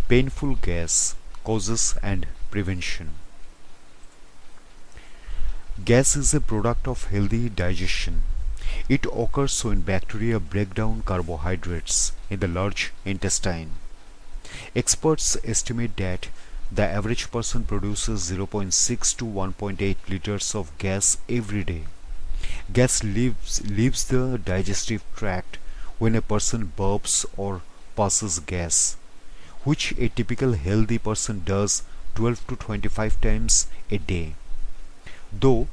Painful gas, causes and prevention. Gas is a product of healthy digestion. It occurs when bacteria break down carbohydrates in the large intestine. Experts estimate that the average person produces 0.6 to 1.8 liters of gas every day. Gas leaves the digestive tract when a person burps or passes gas, which a typical healthy person does 12 to 25 times a day. Though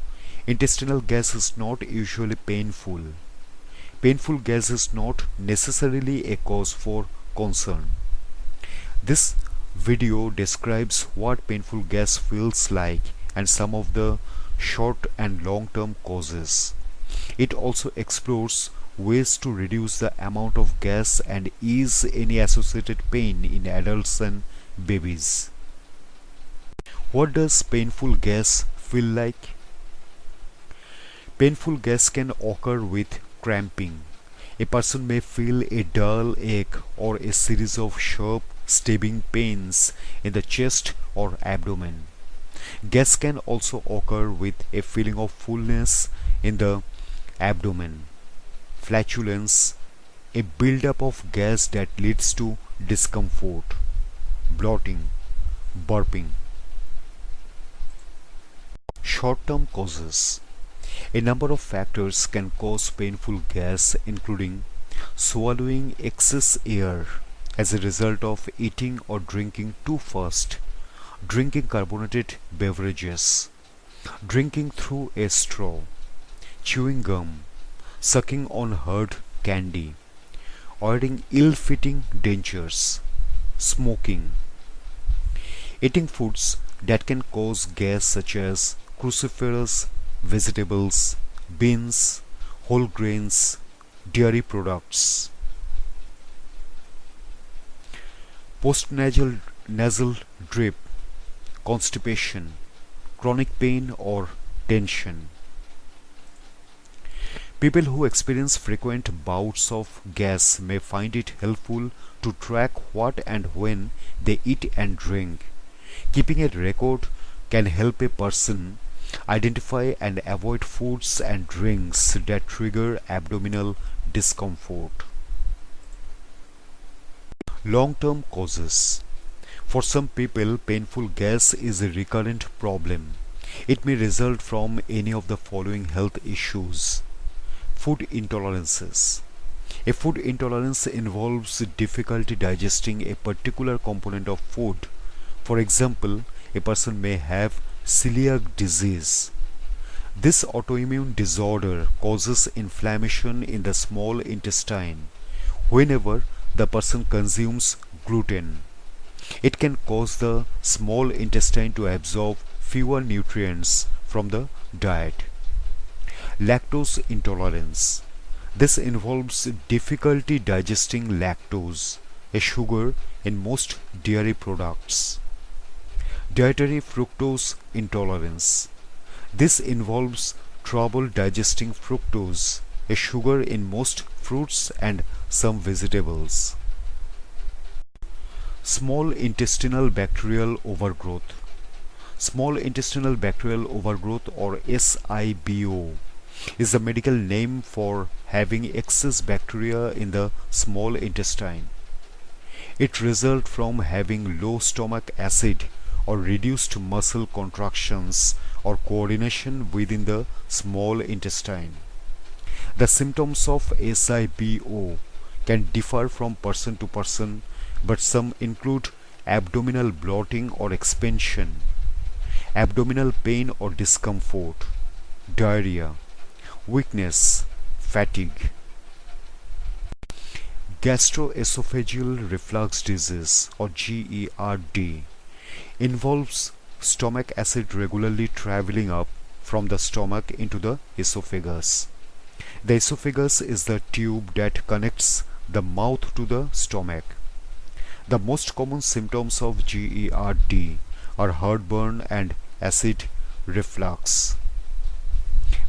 intestinal gas is not usually painful, painful gas is not necessarily a cause for concern. This video describes what painful gas feels like and some of the short and long-term causes. It also explores ways to reduce the amount of gas and ease any associated pain in adults and babies. What does painful gas feel like? Painful gas can occur with cramping. A person may feel a dull ache or a series of sharp stabbing pains in the chest or abdomen. Gas can also occur with a feeling of fullness in the abdomen, flatulence, a buildup of gas that leads to discomfort, bloating, burping. Short-term causes. A number of factors can cause painful gas, including swallowing excess air as a result of eating or drinking too fast, drinking carbonated beverages, drinking through a straw, chewing gum, sucking on hard candy, wearing ill-fitting dentures, smoking, eating foods that can cause gas such as cruciferous vegetables, beans, whole grains, dairy products. Nasal drip, constipation, chronic pain or tension. People who experience frequent bouts of gas may find it helpful to track what and when they eat and drink. Keeping a record can help a person identify and avoid foods and drinks that trigger abdominal discomfort. Long-term causes. For some people, painful gas is a recurrent problem. It may result from any of the following health issues. Food intolerances. A food intolerance involves difficulty digesting a particular component of food. For example, a person may have celiac disease. This autoimmune disorder causes inflammation in the small intestine whenever the person consumes gluten. It can cause the small intestine to absorb fewer nutrients from the diet. Lactose intolerance. This involves difficulty digesting lactose, a sugar in most dairy products. Dietary fructose intolerance. This involves trouble digesting fructose, a sugar in most fruits and some vegetables. Small intestinal bacterial overgrowth. Small intestinal bacterial overgrowth, or SIBO, is the medical name for having excess bacteria in the small intestine. It results from having low stomach acid or reduced muscle contractions or coordination within the small intestine. The symptoms of SIBO can differ from person to person, but some include abdominal bloating or expansion, abdominal pain or discomfort, diarrhea, weakness, fatigue. Gastroesophageal reflux disease, or GERD, involves stomach acid regularly traveling up from the stomach into the esophagus. The esophagus is the tube that connects the mouth to the stomach. The most common symptoms of GERD are heartburn and acid reflux,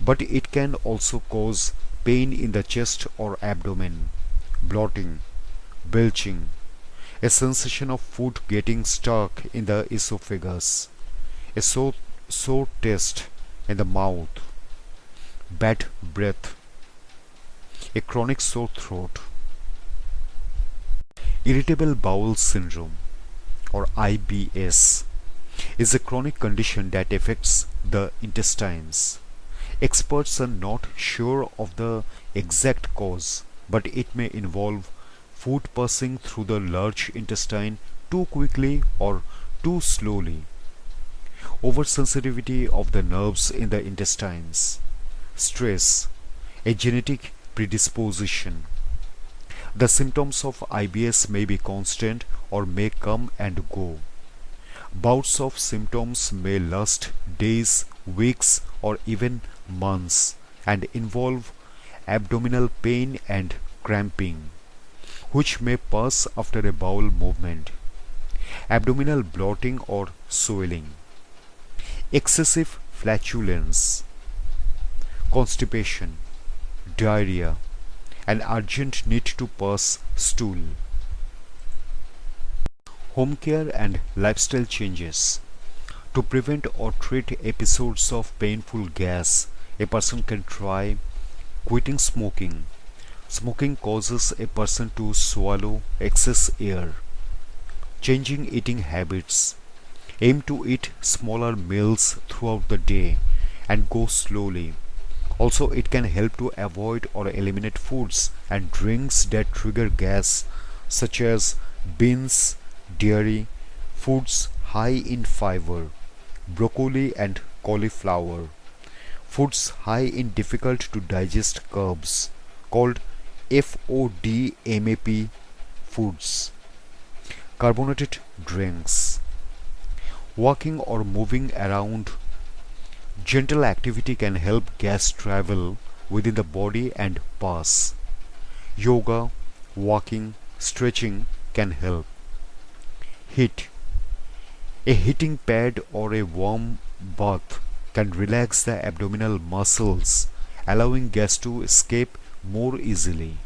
but it can also cause pain in the chest or abdomen, bloating, belching, a sensation of food getting stuck in the esophagus, a sore taste in the mouth, bad breath, a chronic sore throat. Irritable bowel syndrome, or IBS, is a chronic condition that affects the intestines. Experts are not sure of the exact cause, but it may involve food passing through the large intestine too quickly or too slowly, oversensitivity of the nerves in the intestines, stress, a genetic predisposition. The symptoms of IBS may be constant or may come and go. Bouts of symptoms may last days, weeks, or even months and involve abdominal pain and cramping, which may pass after a bowel movement, abdominal bloating or swelling, excessive flatulence, constipation, diarrhea, and urgent need to pass stool. Home care and lifestyle changes. To prevent or treat episodes of painful gas, a person can try quitting smoking. Smoking causes a person to swallow excess air. Changing eating habits. Aim to eat smaller meals throughout the day and go slowly. Also, it can help to avoid or eliminate foods and drinks that trigger gas, such as beans, dairy, foods high in fiber, broccoli and cauliflower, foods high in difficult to digest carbs called FODMAP foods, carbonated drinks. Walking or moving around. Gentle activity can help gas travel within the body and pass. Yoga, walking, stretching can help. Heat. A heating pad or a warm bath can relax the abdominal muscles, allowing gas to escape more easily.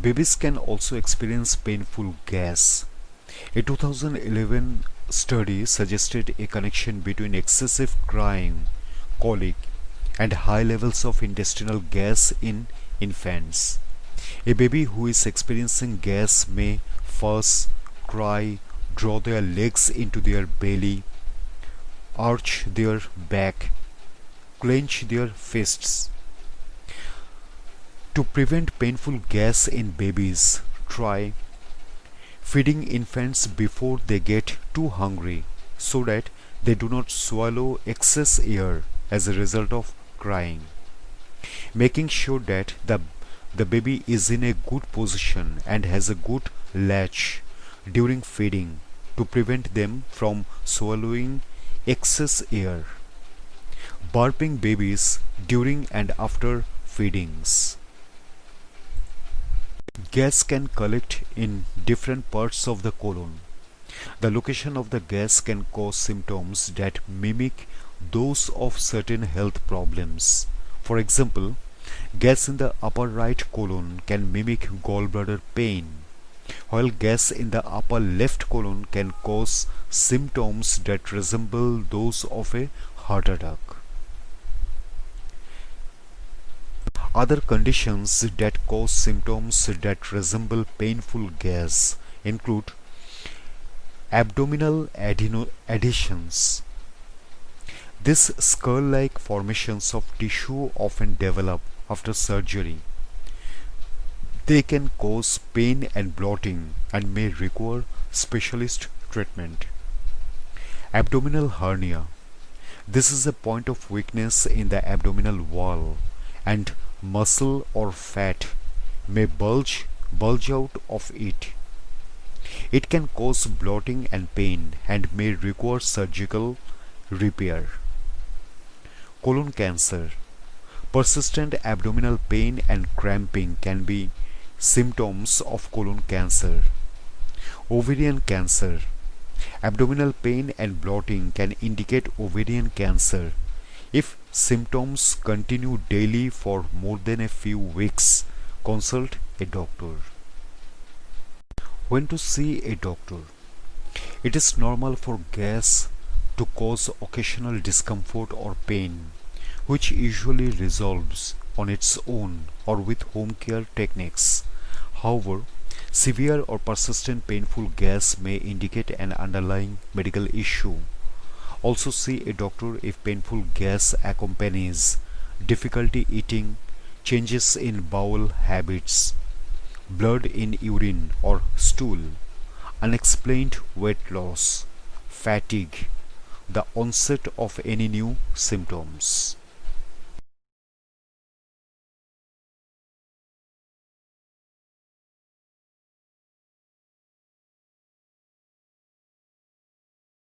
Babies can also experience painful gas. A 2011 study suggested a connection between excessive crying, colic, and high levels of intestinal gas in infants. A baby who is experiencing gas may fuss, cry, draw their legs into their belly, arch their back, clench their fists. To prevent painful gas in babies, try feeding infants before they get too hungry so that they do not swallow excess air as a result of crying. Making sure that the baby is in a good position and has a good latch during feeding to prevent them from swallowing excess air. Burping babies during and after feedings. Gas can collect in different parts of the colon. The location of the gas can cause symptoms that mimic those of certain health problems. For example, gas in the upper right colon can mimic gallbladder pain, while gas in the upper left colon can cause symptoms that resemble those of a heart attack. Other conditions that cause symptoms that resemble painful gas include abdominal adhesions. These skull-like formations of tissue often develop after surgery. They can cause pain and bloating and may require specialist treatment. Abdominal hernia. This is a point of weakness in the abdominal wall, and muscle or fat may bulge out of it. It can cause bloating and pain and may require surgical repair. Colon cancer. Persistent abdominal pain and cramping can be symptoms of colon cancer. Ovarian cancer. Abdominal pain and bloating can indicate ovarian cancer. If symptoms continue daily for more than a few weeks, consult a doctor. When to see a doctor? It is normal for gas to cause occasional discomfort or pain, which usually resolves on its own or with home care techniques. However, severe or persistent painful gas may indicate an underlying medical issue. Also see a doctor if painful gas accompanies difficulty eating, changes in bowel habits, blood in urine or stool, unexplained weight loss, fatigue, the onset of any new symptoms.